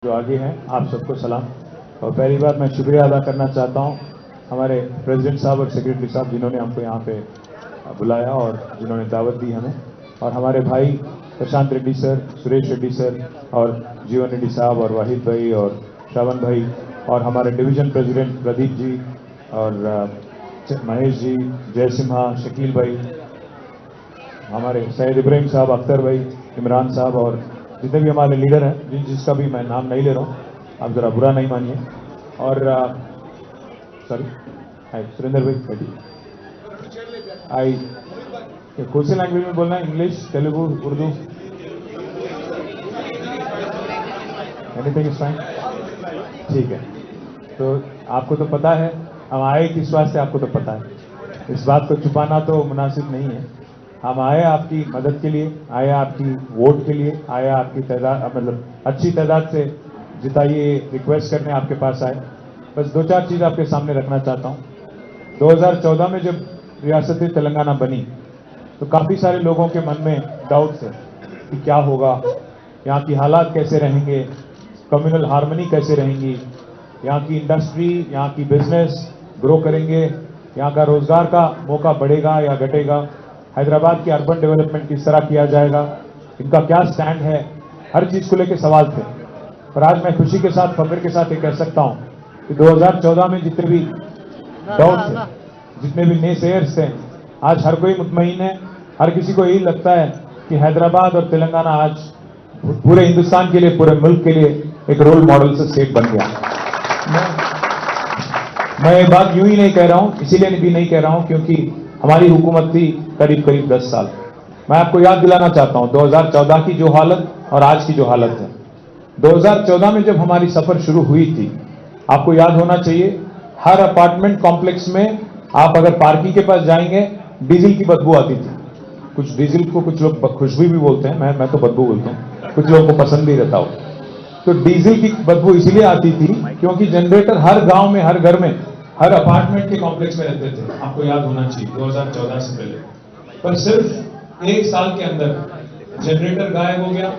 जो आगे हैं आप सबको सलाम। और पहली बात मैं शुक्रिया अदा करना चाहता हूं हमारे प्रेसिडेंट साहब और सेक्रेटरी साहब जिन्होंने हमको यहाँ पे बुलाया और जिन्होंने दावत दी हमें, और हमारे भाई प्रशांत रेड्डी सर, सुरेश रेड्डी सर और जीवन रेड्डी साहब और वाहिद भाई और श्रावण भाई और हमारे डिवीजन प्रेसिडेंट प्रदीप जी और महेश जी, जय सिम्हा, शकील भाई, हमारे सैयद इब्राहिम साहब, अख्तर भाई, इमरान साहब और जितने भी हमारे लीडर हैं जिसका भी मैं नाम नहीं ले रहा हूँ, आप ज़रा बुरा नहीं मानिए। और सॉरी, सुरेंद्र भाई बैठिए। आई कौन सी लैंग्वेज में बोलना है? English, Telugu, Urdu, anything is fine. ठीक है, तो आपको तो पता है हम आए किस वास्ते, आपको तो पता है, इस बात को छुपाना तो मुनासिब नहीं है। हम आए आपकी मदद के लिए, आए आपकी वोट के लिए, आए आपकी तादाद, मतलब अच्छी तादाद से जिताइए रिक्वेस्ट करने आपके पास आए। बस दो चार चीज़ आपके सामने रखना चाहता हूँ। 2014 में जब रियासत तेलंगाना बनी तो काफ़ी सारे लोगों के मन में डाउट थे कि क्या होगा, यहाँ की हालात कैसे रहेंगे, कम्युनल हार्मनी कैसे रहेंगी, यहाँ की इंडस्ट्री, यहाँ की बिजनेस ग्रो करेंगे, यहाँ का रोजगार का मौका बढ़ेगा या घटेगा, हैदराबाद की अर्बन डेवलपमेंट किस तरह किया जाएगा, इनका क्या स्टैंड है, हर चीज़ को लेकर सवाल थे। पर आज मैं खुशी के साथ, फख्र के साथ ये कह सकता हूँ कि 2014 में जितने भी डाउट थे, जितने भी नेसेयर्स थे, आज हर कोई मुतमईन है। हर किसी को यही लगता है कि हैदराबाद और तेलंगाना आज पूरे हिंदुस्तान के लिए, पूरे मुल्क के लिए एक रोल मॉडल से स्टेट बन गया। मैं ये बात यूं ही नहीं कह रहा हूं, इसीलिए भी नहीं कह रहा हूं क्योंकि हमारी हुकूमत थी करीब करीब 10 साल। मैं आपको याद दिलाना चाहता हूं 2014 की जो हालत और आज की जो हालत है। 2014 में जब हमारी सफर शुरू हुई थी, आपको याद होना चाहिए, हर अपार्टमेंट कॉम्प्लेक्स में आप अगर पार्किंग के पास जाएंगे डीजल की बदबू आती थी। कुछ डीजल को कुछ लोग खुशबू भी बोलते हैं, मैं तो बदबू बोलता हूं, कुछ लोगों को पसंद भी रहता हो। तो डीजल की बदबू इसलिए आती थी क्योंकि जनरेटर हर गांव में, हर घर में, हर अपार्टमेंट के कॉम्प्लेक्स में रहते थे। आपको याद होना चाहिए 2014 से पहले। पर सिर्फ एक साल के अंदर जनरेटर गायब हो गया,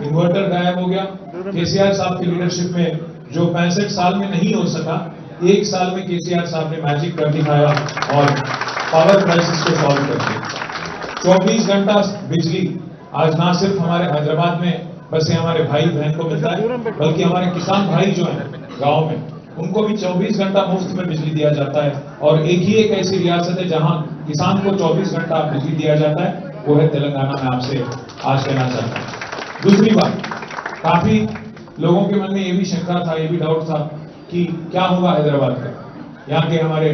इन्वर्टर गायब हो गया। केसीआर साहब की लीडरशिप में जो 65 साल में नहीं हो सका, एक साल में केसीआर साहब ने मैजिक कर दिखाया और पावर क्राइसिस को सॉल्व कर दिया। 24 घंटा बिजली आज ना सिर्फ हमारे हैदराबाद में बसे हमारे भाई बहन को मिलता है, बल्कि हमारे किसान भाई जो हैं गांव में, उनको भी 24 घंटा मुफ्त में बिजली दिया जाता है। और एक ऐसी रियासत है जहां किसान को 24 घंटा बिजली दिया जाता है, वो है तेलंगाना। में आपसे आज कहना चाहता हूं। दूसरी बात, काफी लोगों के मन में ये भी शंका था, ये भी डाउट था कि क्या होगा हैदराबाद का। यहाँ के हमारे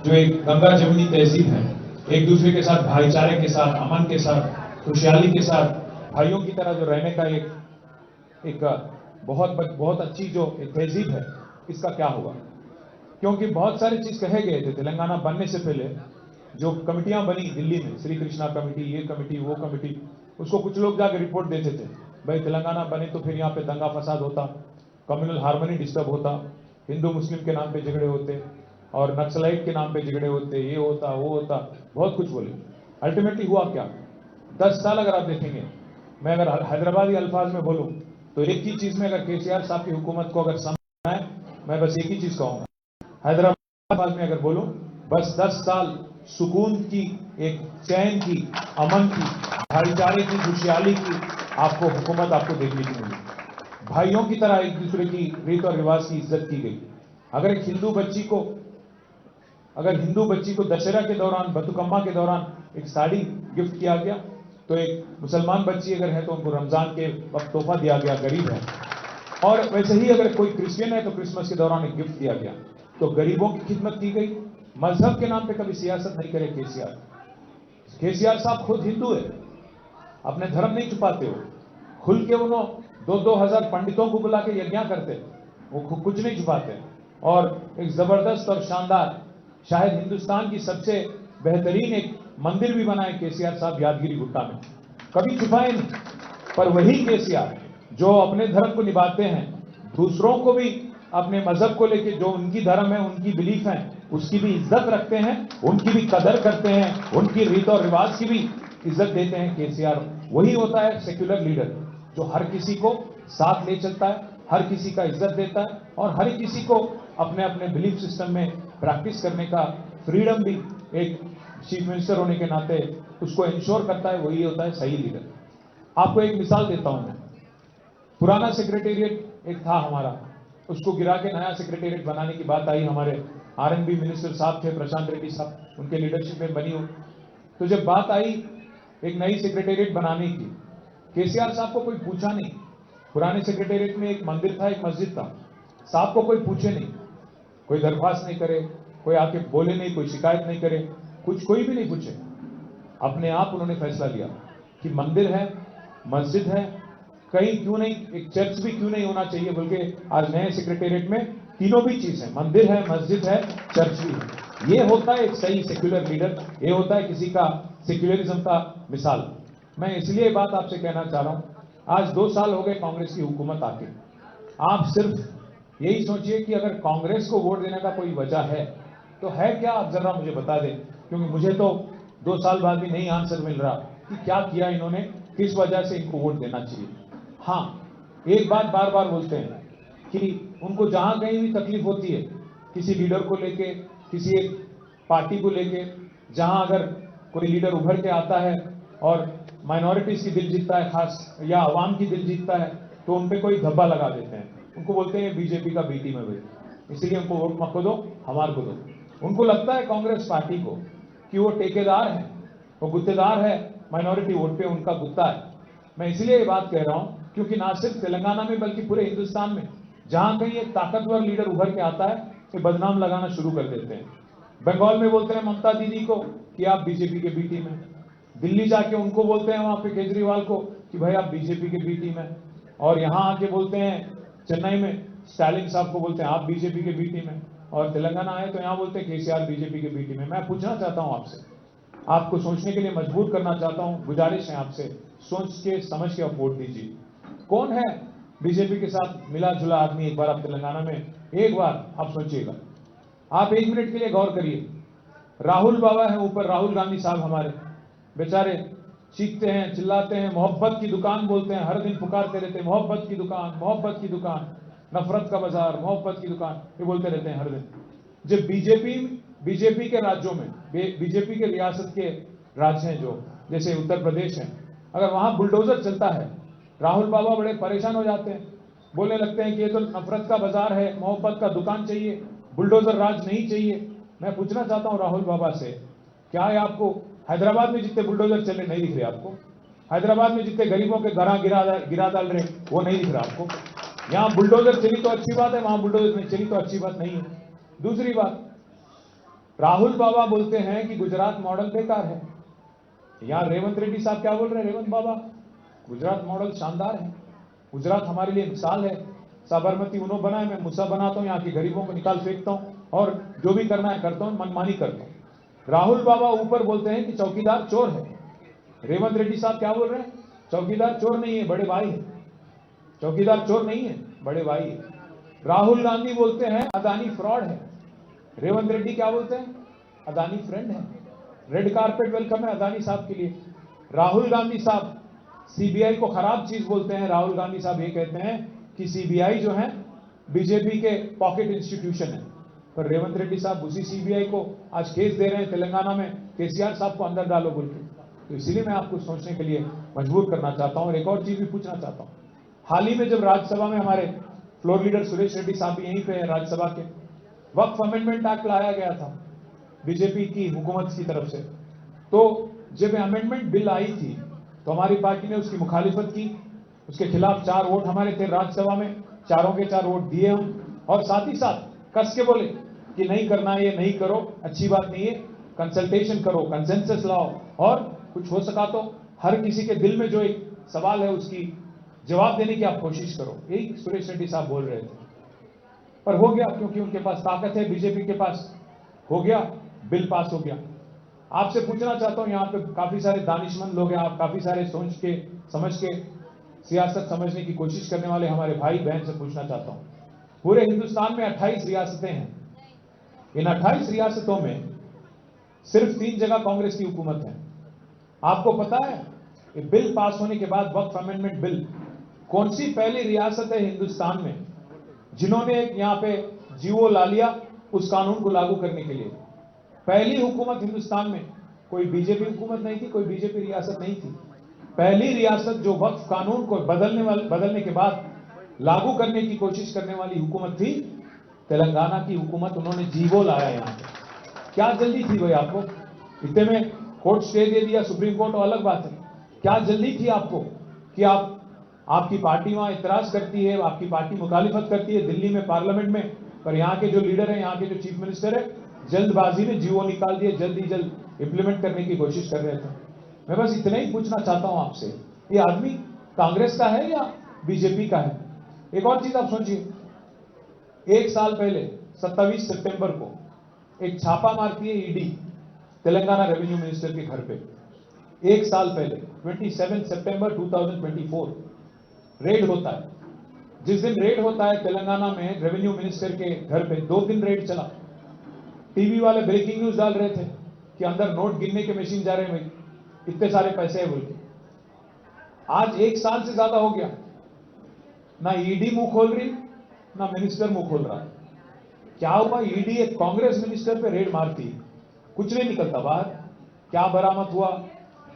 जो एक गंगा जमुनी तहसीब है, एक दूसरे के साथ भाईचारे के साथ, अमन के साथ, खुशहाली के साथ, भाइयों की तरह जो रहने का एक बहुत अच्छी जो तहजीब है, इसका क्या होगा। क्योंकि बहुत सारी चीज कहे गए थे तेलंगाना बनने से पहले। जो कमिटियां बनी दिल्ली में, श्री कृष्णा कमेटी, ये कमेटी, वो कमेटी, उसको कुछ लोग जाकर रिपोर्ट देते थे, भाई तेलंगाना बने तो फिर यहाँ पे दंगा फसाद होता, कम्युनल हार्मनी डिस्टर्ब होता, हिंदू मुस्लिम के नाम पे झगड़े होते और नक्सलाइट के नाम पे झगड़े होते, ये होता वो होता, बहुत कुछ बोले। अल्टीमेटली हुआ क्या? 10 साल अगर आप देखेंगे, मैं अगर हैदराबादी अल्फाज में बोलूं तो एक ही चीज में अगर केसीआर साहब की हुकूमत को अगर समझना है, मैं बस एक ही चीज कहूंगा, हैदराबाद में अगर बोलूं, बस 10 साल सुकून की, एक चैन की, अमन की, भाईचारे की, खुशहाली की आपको हुकूमत आपको देखने की मिली। भाइयों की तरह एक दूसरे की रीत और रिवाज की इज्जत की गई। अगर एक हिंदू बच्ची को दशहरा के दौरान, बतुकम्मा के दौरान एक साड़ी गिफ्ट किया गया, तो एक मुसलमान बच्ची अगर है तो उनको रमजान के वक्त तोहफा दिया गया, गरीब है। और वैसे ही अगर कोई क्रिश्चियन है तो क्रिसमस के दौरान एक गिफ्ट दिया गया। तो गरीबों की खिदमत की गई। मजहब के नाम पे कभी सियासत नहीं करे केसीआर। केसीआर साहब खुद हिंदू है, अपने धर्म नहीं छुपाते हो, खुल के उन्होंने 2-2 हजार पंडितों को बुला के यज्ञ करते, वो कुछ नहीं छुपाते। और एक जबरदस्त और शानदार, शायद हिंदुस्तान की सबसे बेहतरीन एक मंदिर भी बनाए केसीआर साहब यादगिरी गुट्टा में, कभी छुपाए नहीं। पर वही केसीआर जो अपने धर्म को निभाते हैं, दूसरों को भी अपने मजहब को लेके, जो उनकी धर्म है, उनकी बिलीफ है, उसकी भी इज्जत रखते हैं, उनकी भी कदर करते हैं, उनकी रीत और रिवाज की भी इज्जत देते हैं। केसीआर वही होता है सेक्युलर लीडर जो हर किसी को साथ ले चलता है, हर किसी का इज्जत देता है और हर किसी को अपने अपने बिलीफ सिस्टम में प्रैक्टिस करने का फ्रीडम भी एक चीफ मिनिस्टर होने के नाते उसको इंश्योर करता है। वही होता है सही लीडर। आपको एक मिसाल देता हूं मैं। पुराना सेक्रेटेरिएट एक था हमारा, उसको गिरा के नया सेक्रेटेरिएट बनाने की बात आई। हमारे आरएनबी मिनिस्टर साहब थे, प्रशांत रेड्डी साहब, उनके लीडरशिप में बनी हो। तो जब बात आई एक नई सेक्रेटेरिएट बनाने की, केसीआर साहब को कोई पूछा नहीं। पुराने सेक्रेटेरिएट में एक मंदिर था, एक मस्जिद था, साहब को कोई पूछे नहीं, कोई दरख्वास्त नहीं करे, कोई आके बोले नहीं, कोई शिकायत नहीं करे, कुछ कोई भी नहीं पूछे। अपने आप उन्होंने फैसला लिया कि मंदिर है, मस्जिद है, कहीं क्यों नहीं, एक चर्च भी क्यों नहीं होना चाहिए, बल्कि आज नए सेक्रेटेरिएट में तीनों भी चीज है, मंदिर है, मस्जिद है, चर्च भी है। ये होता है एक सही सेक्युलर लीडर, ये होता है किसी का सेक्युलरिज्म का मिसाल। मैं इसलिए बात आपसे कहना चाह रहा हूं, आज 2 साल हो गए कांग्रेस की हुकूमत आके। आप सिर्फ यही सोचिए कि अगर कांग्रेस को वोट देने का कोई वजह है तो है क्या, आप जरा मुझे बता दें, क्योंकि मुझे तो 2 साल बाद भी नहीं आंसर मिल रहा कि क्या किया इन्होंने, किस वजह से इनको वोट देना चाहिए। हाँ, एक बात बार बार बोलते हैं कि उनको जहां कहीं भी तकलीफ होती है किसी लीडर को लेके, किसी एक पार्टी को लेके, जहां अगर कोई लीडर उभर के आता है और माइनॉरिटीज की दिल जीतता है खास, या आवाम की दिल जीतता है, तो उन पे कोई धब्बा लगा देते हैं। उनको बोलते हैं बीजेपी का बी टीम है भाई, इसलिए उनको वोट मत दो, हमारे को दो। उनको लगता है कांग्रेस पार्टी को कि वो ठेकेदार है, वो गुत्तेदार है, माइनॉरिटी वोट पे उनका गुत्ता है। मैं इसलिए ये बात कह रहा हूं क्योंकि ना सिर्फ तेलंगाना में बल्कि पूरे हिंदुस्तान में जहां कहीं एक ताकतवर लीडर उभर के आता है तो बदनाम लगाना शुरू कर देते हैं। बंगाल में बोलते हैं ममता दीदी को कि आप बीजेपी के बी टीम है, दिल्ली जाके उनको बोलते हैं वहां पे केजरीवाल को कि भाई आप बीजेपी के बी टीम है, और यहां आके बोलते हैं चेन्नई में स्टालिन साहब को बोलते हैं आप बीजेपी के बी टीम है, और तेलंगाना आए तो यहां बोलते हैं केसीआर बीजेपी के बी टीम है। मैं पूछना चाहता हूं आपसे, आपको सोचने के लिए मजबूर करना चाहता हूं, गुजारिश है आपसे, सोच के समझ के आप वोट दीजिए। कौन है बीजेपी के साथ मिला जुला आदमी, एक बार आप तेलंगाना में एक बार आप सोचिएगा। आप 1 मिनट के लिए गौर करिए, राहुल बाबा है ऊपर, राहुल गांधी साहब हमारे बेचारे चीखते हैं, चिल्लाते हैं, मोहब्बत की दुकान बोलते हैं, हर दिन पुकारते रहते हैं मोहब्बत की दुकान, मोहब्बत की दुकान, नफरत का बाजार, मोहब्बत की दुकान, ये बोलते रहते हैं हर दिन। जब बीजेपी के राज्यों में, बीजेपी के रियासत के राज्य हैं जो जैसे उत्तर प्रदेश है, अगर वहां बुलडोजर चलता है, राहुल बाबा बड़े परेशान हो जाते हैं, बोलने लगते हैं कि ये तो नफरत का बाजार है, मोहब्बत का दुकान चाहिए, बुलडोजर राज नहीं चाहिए। मैं पूछना चाहता हूं राहुल बाबा से, क्या है आपको हैदराबाद में जितने बुलडोजर चले नहीं दिख रहे आपको? हैदराबाद में जितने गरीबों के घरा गिरा डाल रहे वो नहीं दिख रहा आपको? यहां बुलडोजर चली तो अच्छी बात है, वहां बुलडोजर नहीं चली तो अच्छी बात नहीं है। दूसरी बात, राहुल बाबा बोलते हैं कि गुजरात मॉडल बेकार है। यहां रेवंत रेड्डी साहब क्या बोल रहे हैं? रेवंत बाबा, गुजरात मॉडल शानदार है, गुजरात हमारे लिए मिसाल है, साबरमती उन्होंने बनाए, मैं मुसा बनाता हूं, यहाँ के गरीबों को निकाल फेंकता हूं और जो भी करना है करता हूं, मनमानी करता हूं। राहुल बाबा ऊपर बोलते हैं कि चौकीदार चोर है। रेवंत रेड्डी साहब क्या बोल रहे हैं? चौकीदार चोर नहीं है, बड़े भाई है। चौकीदार चोर नहीं है, बड़े भाई है। राहुल गांधी बोलते हैं अदानी फ्रॉड है। रेवंत रेड्डी क्या बोलते हैं? अदानी फ्रेंड है। रेड कारपेट वेलकम है अदानी साहब के लिए। राहुल गांधी साहब सीबीआई को खराब चीज बोलते हैं। राहुल गांधी साहब ये कहते हैं कि सीबीआई जो है बीजेपी के पॉकेट इंस्टीट्यूशन है, पर रेवंत रेड्डी साहब उसी सीबीआई को आज केस दे रहे हैं तेलंगाना में, केसीआर साहब को अंदर डालो बोल के। तो इसीलिए मैं आपको सोचने के लिए मजबूर करना चाहता हूं और एक और चीज भी पूछना चाहता हूं। हाल ही में जब राज्यसभा में हमारे फ्लोर लीडर सुरेश रेड्डी साहब भी यहीं पे हैं राज्यसभा के, वक्फ अमेंडमेंट एक्ट लाया गया था बीजेपी की हुकूमत की तरफ से। तो जब अमेंडमेंट बिल आई थी तो हमारी पार्टी ने उसकी मुखालिफत की, उसके खिलाफ 4 वोट हमारे थे राज्यसभा में, चारों के 4 वोट दिए हम, और साथ ही साथ कस के बोले कि नहीं करना, ये नहीं करो, अच्छी बात नहीं है, कंसल्टेशन करो, कंसेंसस लाओ, और कुछ हो सका तो हर किसी के दिल में जो एक सवाल है उसकी जवाब देने की आप कोशिश करो। यही सुरेश रेड्डी साहब बोल रहे थे, पर हो गया, क्योंकि उनके पास ताकत है, बीजेपी के पास हो गया, बिल पास हो गया। आपसे पूछना चाहता हूं, यहाँ पे काफी सारे दानिशमंद लोग हैं, आप काफी सारे सोच के समझ के सियासत समझने की कोशिश करने वाले हमारे भाई बहन से पूछना चाहता हूं, पूरे हिंदुस्तान में 28 रियासतें हैं। इन 28 रियासतों में सिर्फ 3 जगह कांग्रेस की हुकूमत है। आपको पता है, ये बिल पास होने के बाद, वक्फ अमेंडमेंट बिल, कौन सी पहली रियासत है हिंदुस्तान में जिन्होंने एक यहां पे जीवो ला लिया उस कानून को लागू करने के लिए? पहली हुकूमत हिंदुस्तान में कोई बीजेपी हुकूमत नहीं थी, कोई बीजेपी रियासत नहीं थी। पहली रियासत जो वक्फ कानून को बदलने के बाद लागू करने की कोशिश करने वाली हुकूमत थी तेलंगाना की हुकूमत। उन्होंने जीवो लाया यहां पे। क्या जल्दी थी भाई आपको? इतने में कोर्ट स्टे दे दिया सुप्रीम कोर्ट, और अलग बात है। क्या जल्दी थी आपको कि आपकी पार्टी वहां इतराज करती है, आपकी पार्टी मुखालिफत करती है दिल्ली में पार्लियामेंट में, पर यहां के जो लीडर हैं, यहां के जो चीफ मिनिस्टर है, जल्दबाजी में जीवो निकाल दिए, जल्द ही जल्द इंप्लीमेंट करने की कोशिश कर रहे थे। मैं बस इतना ही पूछना चाहता हूं आपसे, ये आदमी कांग्रेस का है या बीजेपी का है? एक और चीज आप सोचिए, एक साल पहले 27 सितंबर को एक छापा मारती है ईडी तेलंगाना रेवेन्यू मिनिस्टर के घर पे। एक साल पहले 27 सितंबर 2024 रेड होता है। जिस दिन रेड होता है तेलंगाना में रेवेन्यू मिनिस्टर के घर पे, 2 दिन रेड चला। टीवी वाले ब्रेकिंग न्यूज डाल रहे थे कि अंदर नोट गिनने के मशीन जा रहे हैं भाई, इतने सारे पैसे हैं बोल के। आज 1 साल से ज्यादा हो गया, ना ईडी मुंह खोल रही, ना मिनिस्टर मुंह खोल रहा। क्या हुआ? ईडी एक कांग्रेस मिनिस्टर पे रेड मारती, कुछ नहीं निकलता बाहर। क्या बरामद हुआ,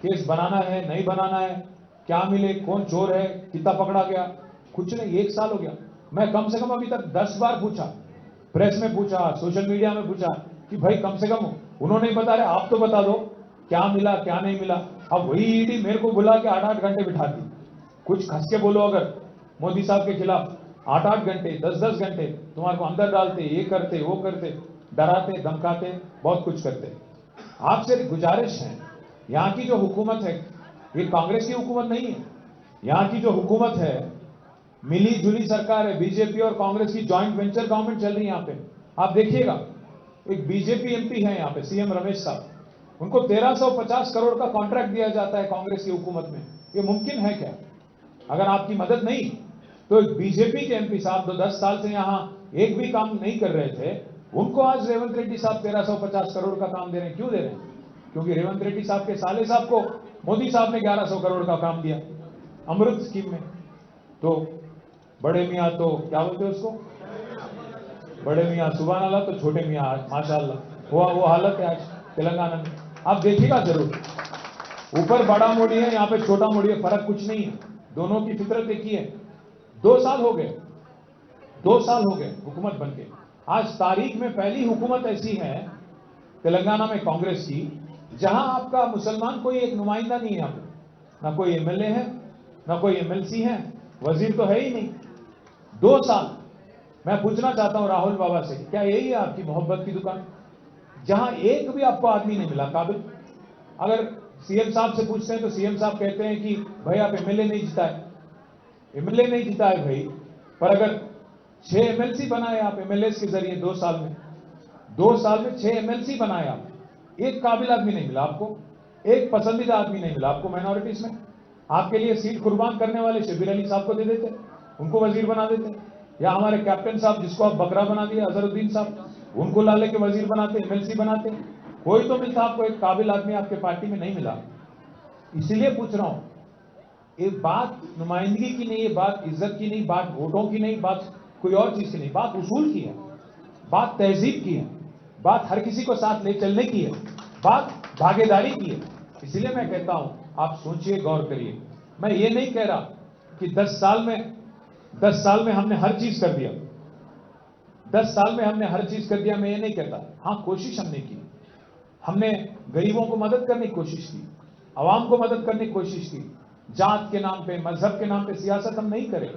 केस बनाना है नहीं बनाना है, क्या मिले, कौन चोर है, कितना पकड़ा गया, कुछ नहीं। 1 साल हो गया। मैं कम से कम अभी तक 10 बार पूछा, प्रेस में पूछा, सोशल मीडिया में पूछा कि भाई कम से कम, उन्होंने बता रहे आप तो बता दो क्या मिला क्या नहीं मिला। अब वही ईडी मेरे को बुला के 8-8 घंटे बिठाती। कुछ खस के बोलो अगर मोदी साहब के खिलाफ, 8-8 घंटे 10-10 घंटे तुम्हारे को अंदर डालते, ये करते वो करते, डराते धमकाते, बहुत कुछ करते। आपसे गुजारिश है, यहां की जो हुकूमत है ये कांग्रेस की हुकूमत नहीं है। यहां की जो हुकूमत है मिली जुली सरकार है, बीजेपी और कांग्रेस की जॉइंट वेंचर गवर्नमेंट चल रही है यहां पे। आप देखिएगा, एक बीजेपी एमपी है यहां पे, सीएम रमेश साहब, उनको 1350 करोड़ का कॉन्ट्रैक्ट दिया जाता है कांग्रेस की हुकूमत में। ये मुमकिन है क्या? अगर आपकी मदद नहीं तो बीजेपी के एमपी साहब जो 10 साल से यहां एक भी काम नहीं कर रहे थे, उनको आज रेवंत रेड्डी साहब 1350 करोड़ का काम दे रहे हैं। क्यों दे रहे हैं? क्योंकि रेवंत रेड्डी साहब के साले साहब को मोदी साहब ने 1100 करोड़ का काम दिया अमृत स्कीम में। तो बड़े मियां तो क्या बोलते हैं उसको, बड़े मियां सुभान अल्लाह, तो छोटे मियां माशाअल्लाह। वो हालत है आज तेलंगाना में। आप देखिएगा जरूर, ऊपर बड़ा मोदी है, यहां पे छोटा मोदी है, फर्क कुछ नहीं है, दोनों की फितरत एक ही है। 2 साल हो गए, 2 साल हो गए हुकूमत बनके। आज तारीख में पहली हुकूमत ऐसी है तेलंगाना में कांग्रेस की जहां आपका मुसलमान कोई एक नुमाइंदा नहीं है यहां पे, ना कोई एमएलए है, ना कोई एमएलसी है, वजीर तो है ही नहीं। 2 साल। मैं पूछना चाहता हूं राहुल बाबा से, क्या यही है आपकी मोहब्बत की दुकान, जहां एक भी आपको आदमी नहीं मिला काबिल? अगर सीएम साहब से पूछते हैं तो सीएम साहब कहते हैं कि भाई आप एमएलए नहीं जिताए, एमएलए नहीं जिताए भाई, पर अगर 6 एमएलसी बनाए आप एमएलए के जरिए 2 साल में, 2 साल में 6 एमएलसी बनाए आप, एक काबिल आदमी नहीं मिला आपको, एक पसंदीदा आदमी नहीं मिला आपको माइनॉरिटीज में। आपके लिए सीट कुर्बान करने वाले शबीर अली साहब को दे देते, उनको वजीर बना देते, या हमारे कैप्टन साहब जिसको आप बकरा बना दिए अजहरुद्दीन साहब, उनको ला लेके वजीर बनाते, एमएलसी बनाते। कोई तो मिलता आपको, एक काबिल आदमी आपके पार्टी में नहीं मिला। इसीलिए पूछ रहा हूं, ये बात नुमाइंदगी की नहीं है, बात इज्जत की नहीं, बात वोटों की नहीं, बात कोई और चीज की नहीं, बात उसूल की है, बात तहजीब की है, बात हर किसी को साथ ले चलने की है, बात भागीदारी की है। इसलिए मैं कहता हूं आप सोचिए, गौर करिए। मैं ये नहीं कह रहा कि 10 साल में हमने हर चीज कर दिया, 10 साल में हमने हर चीज कर दिया, मैं ये नहीं कहता। हां, कोशिश हमने की, हमने गरीबों को मदद करने की कोशिश की, आवाम को मदद करने की कोशिश की। जात के नाम पे, मजहब के नाम पे सियासत हम नहीं करें,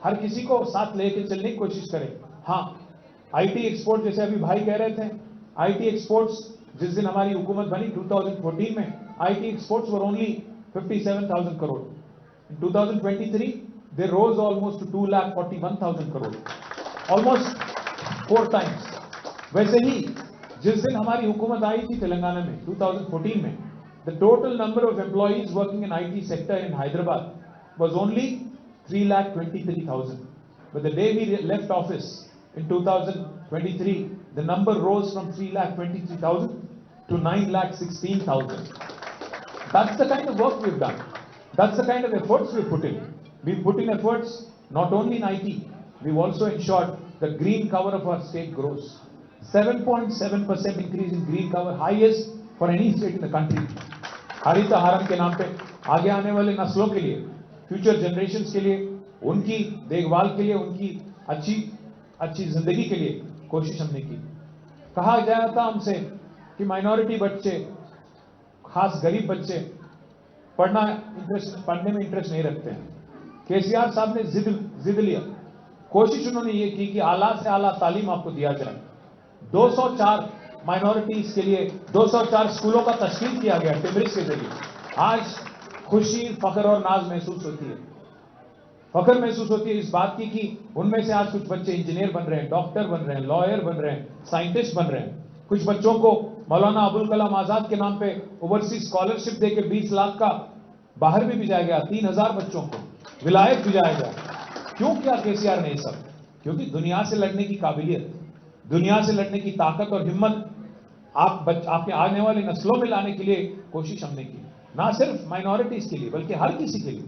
हर किसी को साथ लेके चलने की कोशिश करें। हां, आईटी एक्सपोर्ट, जैसे अभी भाई कह रहे थे, आईटी एक्सपोर्ट्स जिस दिन हमारी हुकूमत बनी 2014 में, IT exports were only 57,000 crore. In 2023 they rose almost to 2,41,000 crore, almost 4 times. वैसे ही जिस दिन हमारी हुकूमत आई थी तेलंगाना में 2014 में, the total number of employees working in IT sector in Hyderabad was only 3,23,000. But the day we left office in 2023, the number rose from 3,23,000 to 9,16,000. That's the kind of work we've done. That's the kind of efforts we've put in. We put in efforts not only in IT, we've also ensured the green cover of our state grows. 7.7% increase in green cover, highest for any state in the country. हरित हारम के नाम पे आगे आने वाले नस्लों के लिए, फ्यूचर जनरेशंस के लिए, उनकी देखभाल के लिए, उनकी अच्छी जिंदगी के लिए कोशिश हमने की। कहा गया था हमसे कि माइनॉरिटी बच्चे, खास गरीब बच्चे पढ़ने में इंटरेस्ट नहीं रखते हैं। केसीआर साहब ने जिद लिया, कोशिश उन्होंने ये की कि आला से आला तालीम आपको दिया जाए। 204 माइनॉरिटीज के लिए 204 स्कूलों का तश्कील किया गया टिमरिस के जरिए। आज खुशी, फख्र और नाज महसूस होती है। फख्र महसूस होती है इस बात की कि उनमें से आज कुछ बच्चे इंजीनियर बन रहे हैं, डॉक्टर बन रहे हैं, लॉयर बन रहे हैं, साइंटिस्ट बन रहे हैं। कुछ बच्चों को मौलाना अबुल कलाम आजाद के नाम पे ओवरसीज स्कॉलरशिप देकर 20 लाख का बाहर भी भेजा गया। 3000 बच्चों को विलायत भेजा गया। क्यों किया केसीआर ने ये सब? क्योंकि दुनिया से लड़ने की काबिलियत, दुनिया से लड़ने की ताकत और हिम्मत आपके आने वाली नस्लों में लाने के लिए कोशिश हमने की। ना सिर्फ माइनॉरिटीज के लिए बल्कि हर किसी के लिए,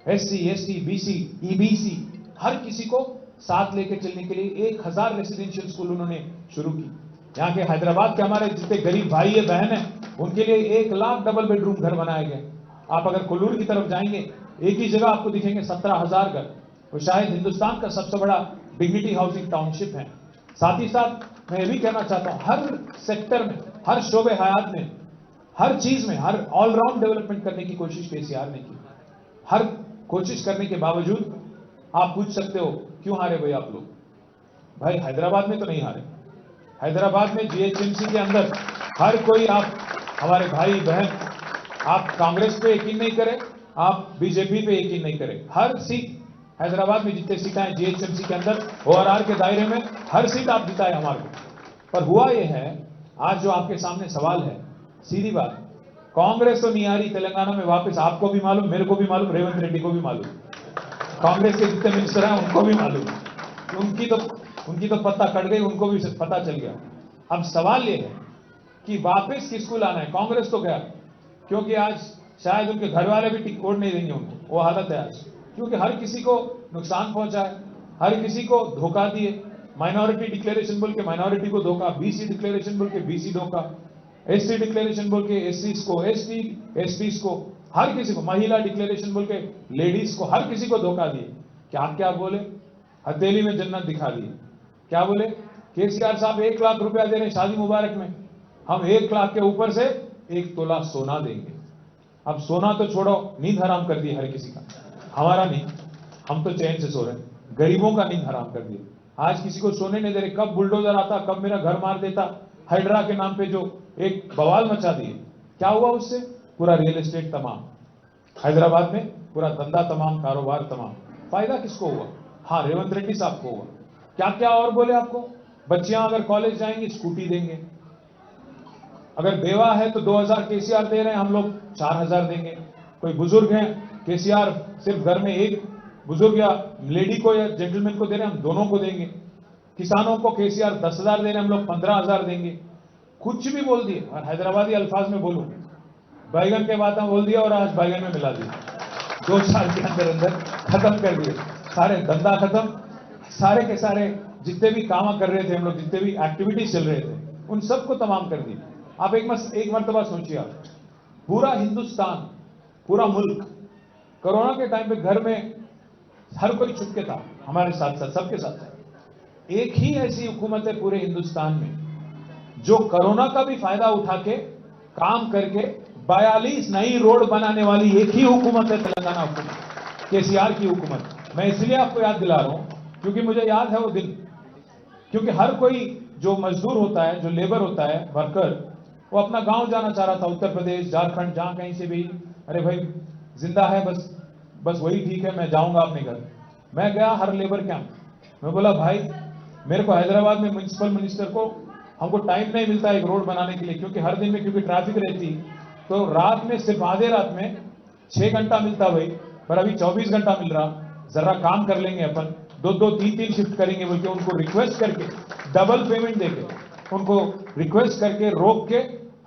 एससी, एसटी, बीसी, ईबीसी, हर किसी को साथ लेकर चलने के लिए 1000 रेसिडेंशियल स्कूल उन्होंने शुरू की। यहाँ के हैदराबाद के हमारे जितने गरीब भाई है, बहन है, उनके लिए 1 लाख डबल बेडरूम घर बनाए गए। आप अगर कोल्लूर की तरफ जाएंगे, एक ही जगह आपको दिखेंगे 17,000 घर। वो शायद हिंदुस्तान का सबसे बड़ा डिग्निटी हाउसिंग टाउनशिप है। साथ ही साथ मैं ये भी कहना चाहता हूं, हर सेक्टर में, हर शोबे हयात में, हर चीज में, हर ऑलराउंड डेवलपमेंट करने की कोशिश केसीआर ने की। हर कोशिश करने के बावजूद आप पूछ सकते हो क्यों हारे भाई आप लोग? भाई हैदराबाद में तो नहीं हारे। हैदराबाद में जीएचएमसी के अंदर हर कोई, आप हमारे भाई बहन, आप कांग्रेस पे यकीन नहीं करें, आप बीजेपी पे यकीन नहीं करें, हर सीट हैदराबाद में जितने सीटें हैं जीएचएमसी के अंदर ओआरआर के दायरे में, हर सीट आप जिताए हमारे को। पर हुआ यह है, आज जो आपके सामने सवाल है, सीधी बात, कांग्रेस तो नहीं आ रही तेलंगाना में वापस। आपको भी मालूम, मेरे को भी मालूम, रेवंत रेड्डी को भी मालूम, कांग्रेस के जितने मिनिस्टर हैं उनको भी मालूम। उनकी तो पत्ता कट गई, उनको भी पता चल गया। अब सवाल यह है कि वापस किसको लाना है? कांग्रेस तो गया, क्योंकि आज शायद उनके घर वाले भी टिकट वोट नहीं देंगे उनको। वो हालत है आज, क्योंकि हर किसी को नुकसान पहुंचा है, हर किसी को धोखा दिए। माइनॉरिटी डिक्लेरेशन बोल के माइनॉरिटी को धोखा, बीसी डिक्लेरेशन बोल के बीसी धोखा, एसटी डिक्लेरेशन बोल के एससीज को, एसटी एसटीज को, हर किसी को, महिला डिक्लेरेशन बोल के लेडीज को, हर किसी को धोखा दिए। क्या बोले? हथेली में जन्नत दिखा दी। क्या बोले? केसीआर साहब 1 लाख रुपया दे रहे शादी मुबारक में, हम 1 लाख के ऊपर से 1 तोला सोना देंगे। अब सोना तो छोड़ो, नींद हराम कर दी हर किसी का, हमारा नहीं, हम तो चैन से सो रहे हैं। गरीबों का नींद हराम कर दिया। आज किसी को सोने नहीं दे रहे। कब बुलडोजर आता, कब मेरा घर मार देता, हाइड्रा के नाम पे जो एक बवाल मचा दिए। क्या हुआ उससे? पूरा रियल एस्टेट तमाम, हैदराबाद में पूरा धंधा तमाम, कारोबार तमाम। फायदा किसको हुआ? हाँ, रेवंत रेड्डी साहब को हुआ। क्या क्या और बोले आपको? बच्चियां अगर कॉलेज जाएंगी स्कूटी देंगे, अगर बेवा है तो 2000 केसीआर दे रहे हैं, हम लोग 4000 देंगे। कोई बुजुर्ग हैं, केसीआर सिर्फ घर में एक बुजुर्ग या लेडी को या जेंटलमैन को दे रहे हैं, हम दोनों को देंगे। किसानों को केसीआर 10,000 दे रहे हैं, हम लोग 15,000 देंगे। कुछ भी बोल दिए, और हैदराबादी अल्फाज में बोलूं, बैगन के बात बोल दिया और आज बैगन में मिला दिया। 2 साल के अंदर अंदर खत्म कर दिए, सारे धंधा खत्म, सारे के सारे जितने भी काम कर रहे थे हम लोग, जितने भी एक्टिविटीज चल रहे थे, उन सबको तमाम कर दी। आप एक मर्तबा सोचिए, आप पूरा हिंदुस्तान, पूरा मुल्क कोरोना के टाइम पे घर में हर कोई छुप के था, हमारे साथ साथ, सबके साथ साथ। एक ही ऐसी हुकूमत है पूरे हिंदुस्तान में जो कोरोना का भी फायदा उठा के काम करके 42 नई रोड बनाने वाली एक ही हुकूमत है, तेलंगाना हुकूमत, केसीआर की हुकूमत। मैं इसलिए आपको याद दिला रहा हूं क्योंकि मुझे याद है वो दिन, क्योंकि हर कोई जो मजदूर होता है, जो लेबर होता है, वर्कर, वो अपना गांव जाना चाह रहा था, उत्तर प्रदेश, झारखंड, जहां कहीं से भी। अरे भाई जिंदा है, बस वही ठीक है, मैं जाऊंगा अपने घर। मैं गया हर लेबर कैंप, मैं बोला भाई मेरे को हैदराबाद में म्युनिसिपल मिनिस्टर को, हमको टाइम नहीं मिलता एक रोड बनाने के लिए, क्योंकि हर दिन में क्योंकि ट्रैफिक रहती, तो रात में सिर्फ आधे रात में 6 घंटा मिलता भाई, पर अभी 24 घंटा मिल रहा। जरा काम कर लेंगे अपन, 2-2, 3-3 शिफ्ट करेंगे बोल के उनको रिक्वेस्ट करके, डबल पेमेंट देके, उनको रिक्वेस्ट करके, रोक के,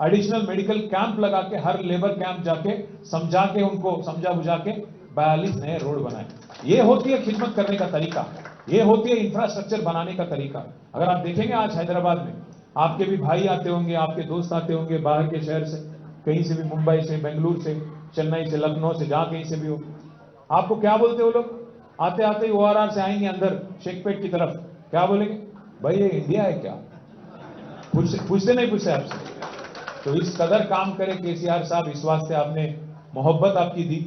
एडिशनल मेडिकल कैंप लगा के, हर लेबर कैंप जाके समझा के, उनको समझा बुझा के 42 नए रोड बनाए। ये होती है खिदमत करने का तरीका, ये होती है इंफ्रास्ट्रक्चर बनाने का तरीका। अगर आप देखेंगे आज हैदराबाद में आपके भी भाई आते होंगे, आपके दोस्त आते होंगे बाहर के शहर से, कहीं से भी, मुंबई से, बेंगलुरु से, चेन्नई से, लखनऊ से, जहां कहीं से भी हो, आपको क्या बोलते हो लोग? आते आते ही ORR से आएंगे अंदर शेखपेट की तरफ, क्या बोलेंगे? भाई ये इंडिया है क्या? पूछते नहीं पूछते आपसे? तो इस कदर काम करे केसीआर साहब, इस वास्ते आपने मोहब्बत आपकी दी,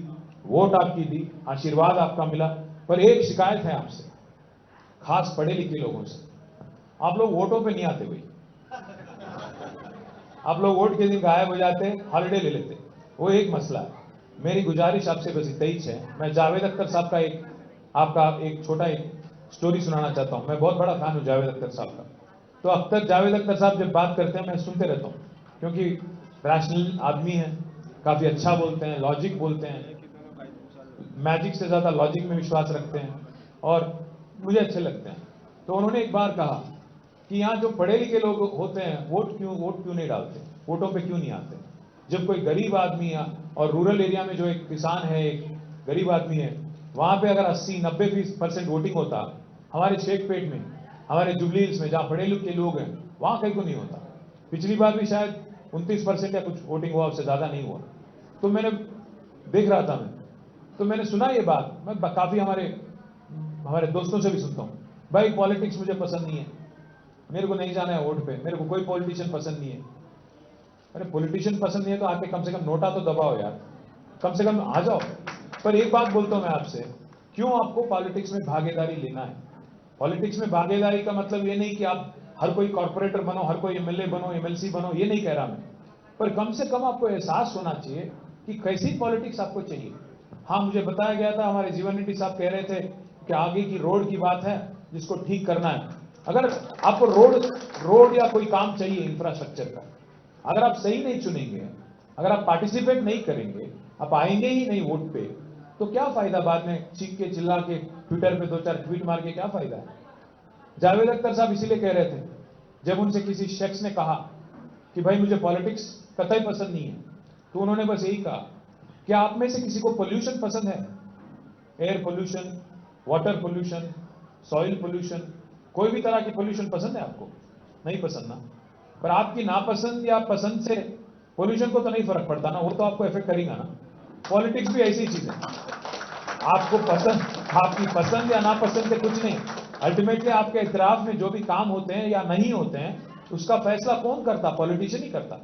वोट आपकी दी, आशीर्वाद आपका मिला। पर एक शिकायत है आपसे, खास पढ़े लिखे लोगों से, आप लोग वोटों पे नहीं आते भाई। आप लोग वोट के दिन गायब हो जाते, हॉलिडे ले लेते, वो एक मसला है। मेरी गुजारिश आपसे बस इतना ही है, मैं जावेद अख्तर साहब का आपका एक छोटा एक स्टोरी सुनाना चाहता हूं। मैं बहुत बड़ा फैन हूं जावेद अख्तर साहब का। तो जावेद अख्तर साहब जब बात करते हैं मैं सुनते रहता हूं, क्योंकि रैशनल आदमी हैं, काफी अच्छा बोलते हैं, लॉजिक बोलते हैं, मैजिक से ज्यादा लॉजिक में विश्वास रखते हैं और मुझे अच्छे लगते हैं। तो उन्होंने एक बार कहा कि यहाँ जो पढ़े लिखे लोग होते हैं वोट क्यों नहीं डालते, वोटों पे क्यों नहीं आते? जब कोई गरीब आदमी और रूरल एरिया में जो एक किसान है, एक गरीब आदमी है, वहां पे अगर 80-90% वोटिंग होता, हमारे शेखपेट में, हमारे जुबली हिल्स में जहां पढ़े लिखे लोग हैं, वहां कहीं को नहीं होता। पिछली बार भी शायद 29% या कुछ वोटिंग हुआ, उससे ज्यादा नहीं हुआ। तो मैंने देख रहा था, तो मैंने सुना ये बात, मैं काफी हमारे दोस्तों से भी सुनता हूं, भाई पॉलिटिक्स मुझे पसंद नहीं है, मेरे को नहीं जाना है वोट पे, मेरे को कोई पॉलिटिशियन पसंद नहीं है। अरे पॉलिटिशियन पसंद नहीं है तो आके कम से कम नोटा तो दबाओ यार, कम से कम आ जाओ। पर एक बात बोलता हूं मैं आपसे, क्यों आपको पॉलिटिक्स में भागीदारी लेना है? पॉलिटिक्स में भागीदारी का मतलब ये नहीं कि आप हर कोई कॉर्पोरेटर बनो, हर कोई एमएलए बनो, एमएलसी बनो, ये नहीं कह रहा मैं। पर कम से कम आपको एहसास होना चाहिए कि कैसी पॉलिटिक्स आपको चाहिए। हाँ, मुझे बताया गया था, हमारे जीवन रेड्डी साहब कह रहे थे कि आगे की रोड की बात है जिसको ठीक करना है। अगर आपको रोड या कोई काम चाहिए इंफ्रास्ट्रक्चर का, अगर आप सही नहीं चुनेंगे, अगर आप पार्टिसिपेट नहीं करेंगे, आप आएंगे ही नहीं वोट पे, तो क्या फायदा बाद में चीख के चिल्ला के ट्विटर पे 2-4 ट्वीट मार के क्या फायदा है? जावेद अख्तर साहब इसीलिए कह रहे थे, जब उनसे किसी शख्स ने कहा कि भाई मुझे पॉलिटिक्स कतई पसंद नहीं है, तो उन्होंने बस यही कहा, क्या आप में से किसी को पोल्यूशन पसंद है? Air pollution, water pollution, soil pollution, कोई भी तरह की पोल्यूशन पसंद है आपको? नहीं पसंद ना। पर आपकी नापसंद या पसंद से पोल्यूशन को तो नहीं फर्क पड़ता ना, वो तो आपको इफेक्ट करेगा ना। पॉलिटिक्स भी ऐसी चीज है, आपको पसंद, आपकी पसंद या नापसंद से कुछ नहीं, अल्टीमेटली आपके इतराफ में जो भी काम होते हैं या नहीं होते हैं, उसका फैसला कौन करता? पॉलिटिशियन ही करता,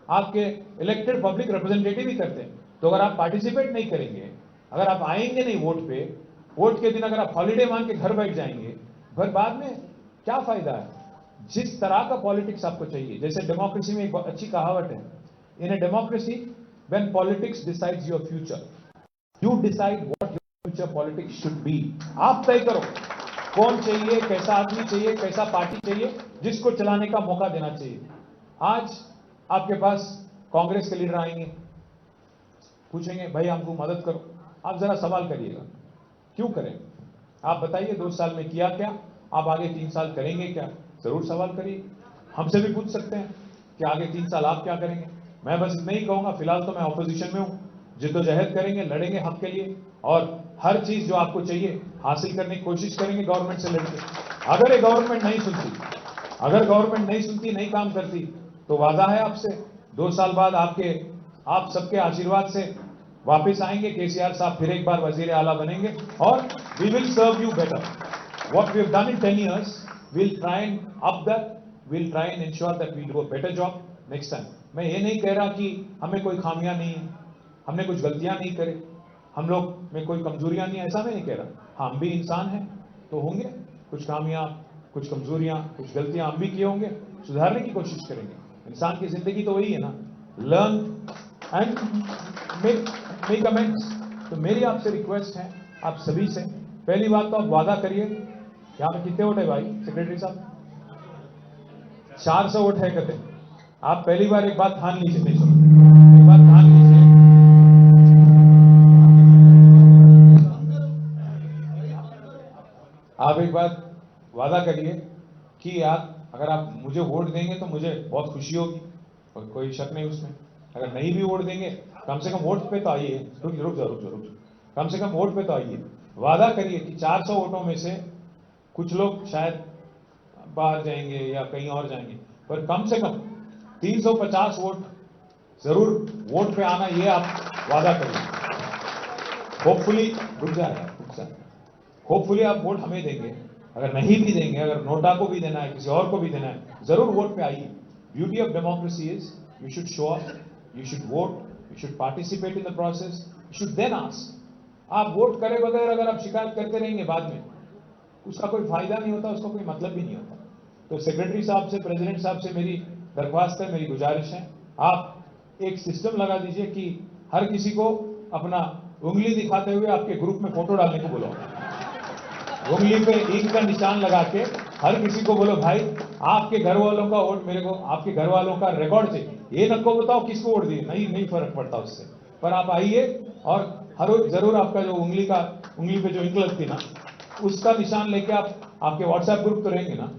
आपके इलेक्टेड पब्लिक रिप्रेजेंटेटिव ही करते हैं। तो अगर आप पार्टिसिपेट नहीं करेंगे, अगर आप आएंगे नहीं वोट पे, वोट के दिन अगर आप हॉलिडे मान के घर बैठ जाएंगे, फिर बाद में क्या फायदा है? जिस तरह का पॉलिटिक्स आपको चाहिए, जैसे डेमोक्रेसी में एक अच्छी कहावत है, in a democracy when politics decides your future, you decide what your future politics should be. आप तय करो कौन चाहिए, कैसा आदमी चाहिए, कैसा पार्टी चाहिए, जिसको चलाने का मौका देना चाहिए। आज आपके पास कांग्रेस के लीडर आएंगे, पूछेंगे भाई हमको मदद करो, आप जरा सवाल करिएगा, क्यों करें? आप बताइए 2 साल में किया क्या, आप आगे 3 साल करेंगे क्या? जरूर सवाल करिए। हमसे भी पूछ सकते हैं कि आगे 3 साल आप क्या करेंगे। मैं बस इतना ही कहूंगा, फिलहाल तो मैं ऑपोजिशन में हूं, जिद्दोजहद करेंगे, लड़ेंगे हक के लिए, और हर चीज जो आपको चाहिए हासिल करने की कोशिश करेंगे गवर्नमेंट से लड़के। अगर ये गवर्नमेंट नहीं सुनती, अगर गवर्नमेंट नहीं सुनती, नहीं काम करती, तो वादा है आपसे 2 साल बाद आप सबके आशीर्वाद से वापस आएंगे, केसीआर साहब फिर एक बार वजीर आला बनेंगे और we will serve you better. What we have done in 10 years, we'll try and up that, we'll try and ensure that we do a better job next time। मैं ये नहीं कह रहा कि हमें कोई खामियां नहीं है, हमने कुछ गलतियां नहीं करी, हम लोग में कोई कमजोरियां नहीं है, ऐसा मैं नहीं कह रहा। हम भी इंसान हैं, तो होंगे कुछ खामियां, कुछ कमजोरियां, कुछ गलतियां हम भी किए होंगे, सुधारने की कोशिश करेंगे। इंसान की जिंदगी तो वही है ना, लर्न एंड मेक अमेंड्स। तो मेरी आपसे रिक्वेस्ट है, आप सभी से, पहली बात तो आप वादा करिए। यहाँ पे कितने वोट है भाई सेक्रेटरी साहब? 400 वोट है कहते। आप पहली बार एक बात ठान लीजिए, नहीं सुनो, एक बात ठान लीजिए, आप एक बात वादा करिए कि आप अगर आप मुझे वोट देंगे तो मुझे बहुत खुशी होगी, और कोई शक नहीं उसमें। अगर नहीं भी वोट देंगे, कम से कम वोट पे तो आइए। रुक जाओ, कम से कम वोट पे तो आइए। वादा करिए कि 400 वोटों में से कुछ लोग शायद बाहर जाएंगे या कहीं और जाएंगे, पर कम से कम 350 वोट जरूर वोट पे आना, ये आप वादा करिए। होपफुली रुक जाए, होपफुली आप वोट हमें देंगे। अगर नहीं भी देंगे, अगर नोटा को भी देना है, किसी और को भी देना है, जरूर वोट पे आइए। Beauty of democracy is you should show up, you should vote, you should participate in the process, you should then ask. आप वोट करे बगैर अगर आप शिकायत करते रहेंगे बाद में, उसका कोई फायदा नहीं होता, उसका कोई मतलब भी नहीं होता। तो सेक्रेटरी साहब से, प्रेसिडेंट साहब से मेरी दरख्वास्त है, मेरी गुजारिश है, आप एक सिस्टम लगा दीजिए कि हर किसी को अपना उंगली दिखाते हुए आपके ग्रुप में फोटो डालने को बोलो। उंगली पे इंक का निशान लगा के हर किसी को बोलो, भाई आपके घर वालों का वोट मेरे को, आपके घर वालों का रिकॉर्ड चाहिए। ये नको बताओ किसको वोट दिए, नहीं फर्क पड़ता उससे, पर आप आइए और हर जरूर आपका जो उंगली पे जो इंक लगती ना, उसका निशान लेके आप, आपके व्हाट्सएप ग्रुप तो रहेंगे ना,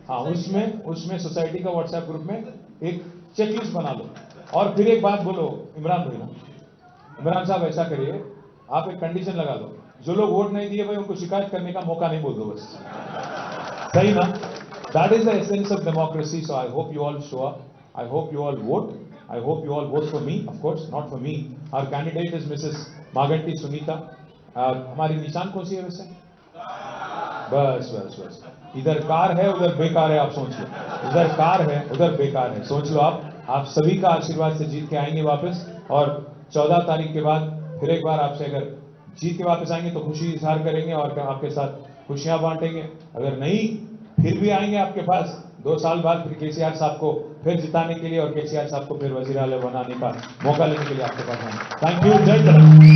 हाँ, उसमें सोसाइटी का व्हाट्सएप ग्रुप में एक चेकलिस्ट बना लो। और फिर एक बात बोलो इमरान भाई ना, इमरान साहब ऐसा करिए, आप एक कंडीशन लगा दो, जो लोग वोट नहीं दिए भाई उनको शिकायत करने का मौका नहीं बोल दो बस, सही ना? That is the essence of democracy. So I hope you all show up, I hope you all vote, I hope you all vote for me, of course not for me. Our candidate is Mrs Maganti Sunitha. हमारी निशान कौन सी है वैसे? बस इधर car है उधर बेकार है, आप सोच लो, इधर कार है उधर बेकार है, सोच लो आप सभी का आशीर्वाद से जीत के आएंगे वापस। और 14 तारीख के बाद फिर एक बार आपसे अगर जीत के वापस आएंगे तो खुशी इजहार करेंगे और आपके साथ खुशियां बांटेंगे। अगर नहीं फिर भी आएंगे आपके पास 2 साल बाद फिर केसीआर साहब को फिर जिताने के लिए और केसीआर साहब को फिर वजीर आला बनाने का मौका लेने के लिए आपके पास आएंगे। थैंक यू, जय Telangana.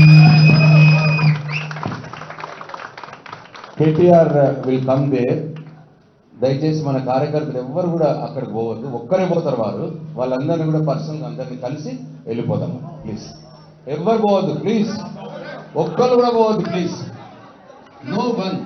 KTR will come there. దయచేసి మన కార్యకర్తలు ఎవ్వరు కూడా అక్కడికి పోవద్దు, ఒక్కరే పోతారు వాళ్ళందరినీ కూడా పర్సనల్గా అందరినీ కలిసి వెళ్ళిపోదాం ప్లీజ్. ఎవ్వరు పోవద్దు ప్లీజ్, ఒక్కరు కూడా పోవద్దు ప్లీజ్. No one.